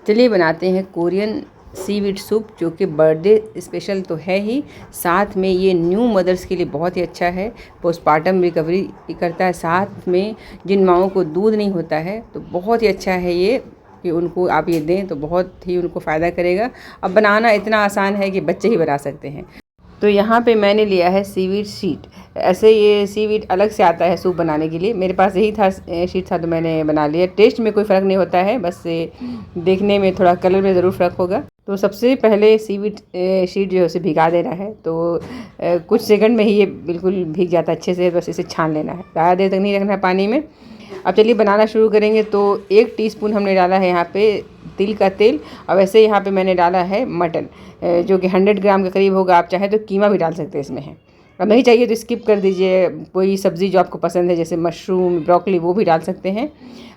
चलिए बनाते हैं कोरियन सीवीड सूप, जो कि बर्थडे स्पेशल तो है ही, साथ में ये न्यू मदर्स के लिए बहुत ही अच्छा है। पोस्टपार्टम रिकवरी करता है, साथ में जिन माओं को दूध नहीं होता है तो बहुत ही अच्छा है ये कि उनको आप ये दें तो बहुत ही उनको फ़ायदा करेगा। अब बनाना इतना आसान है कि बच्चे ही बना सकते हैं। तो यहाँ पे मैंने लिया है सीवीड शीट। ऐसे ये सीवीड अलग से आता है सूप बनाने के लिए, मेरे पास यही था शीट था तो मैंने बना लिया। टेस्ट में कोई फ़र्क नहीं होता है, बस देखने में थोड़ा कलर में ज़रूर फ़र्क होगा। तो सबसे पहले सीवीड शीट जो है उसे भिगा देना है। तो कुछ सेकंड में ही ये बिल्कुल भीग जाता है अच्छे से, बस इसे छान लेना है, ज़्यादा देर तक नहीं रखना है पानी में। अब चलिए बनाना शुरू करेंगे। तो 1 टीस्पून हमने डाला है यहाँ पे तिल का तेल, और वैसे यहाँ पे मैंने डाला है मटन जो कि 100 ग्राम के करीब होगा। आप चाहें तो कीमा भी डाल सकते हैं इसमें है, और नहीं चाहिए तो स्किप कर दीजिए। कोई सब्ज़ी जो आपको पसंद है जैसे मशरूम, ब्रोकली, वो भी डाल सकते हैं।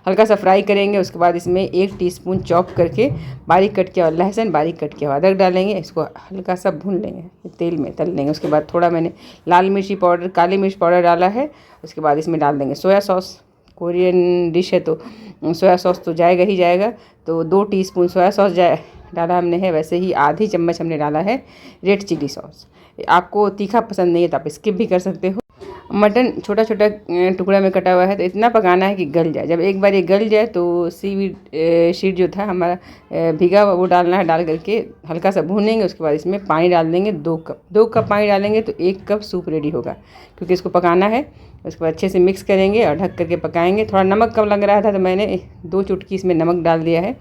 हल्का सा फ्राई करेंगे, उसके बाद इसमें 1 टीस्पून चॉप करके बारीक कट किया हुआ लहसुन, बारीक कट किया हुआ अदरक डालेंगे। इसको हल्का सा भून लेंगे, तेल में तल लेंगे। उसके बाद थोड़ा मैंने लाल मिर्ची पाउडर, काली मिर्च पाउडर डाला है। उसके बाद इसमें डाल देंगे सोया सॉस। कोरियन डिश है तो सोया सॉस तो जाएगा ही जाएगा। तो 2 टीस्पून सोया सॉस डाला हमने है। वैसे ही आधी चम्मच हमने डाला है रेड चिली सॉस। आपको तीखा पसंद नहीं है तो आप स्किप भी कर सकते हो। मटन छोटा छोटा टुकड़ा में कटा हुआ है, तो इतना पकाना है कि गल जाए। जब एक बार ये गल जाए तो सीवीड शीट जो था हमारा भीगा हुआ वो डालना है। डाल करके हल्का सा भूनेंगे। उसके बाद इसमें पानी डाल देंगे 2 कप। 2 कप पानी डालेंगे तो 1 कप सूप रेडी होगा, क्योंकि इसको पकाना है। उसके बाद अच्छे से मिक्स करेंगे और ढक करके पकाएंगे। थोड़ा नमक कम लग रहा था तो मैंने 2 चुटकी इसमें नमक डाल दिया है,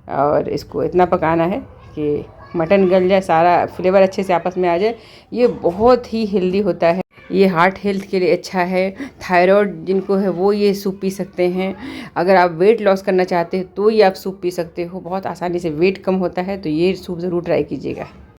और इसको इतना पकाना है कि मटन गल जाए, सारा फ्लेवर अच्छे से आपस में आ जाए। ये बहुत ही हेल्दी होता है, ये हार्ट हेल्थ के लिए अच्छा है। थायराइड जिनको है वो ये सूप पी सकते हैं। अगर आप वेट लॉस करना चाहते हैं तो ये आप सूप पी सकते हो, बहुत आसानी से वेट कम होता है। तो ये सूप ज़रूर ट्राई कीजिएगा।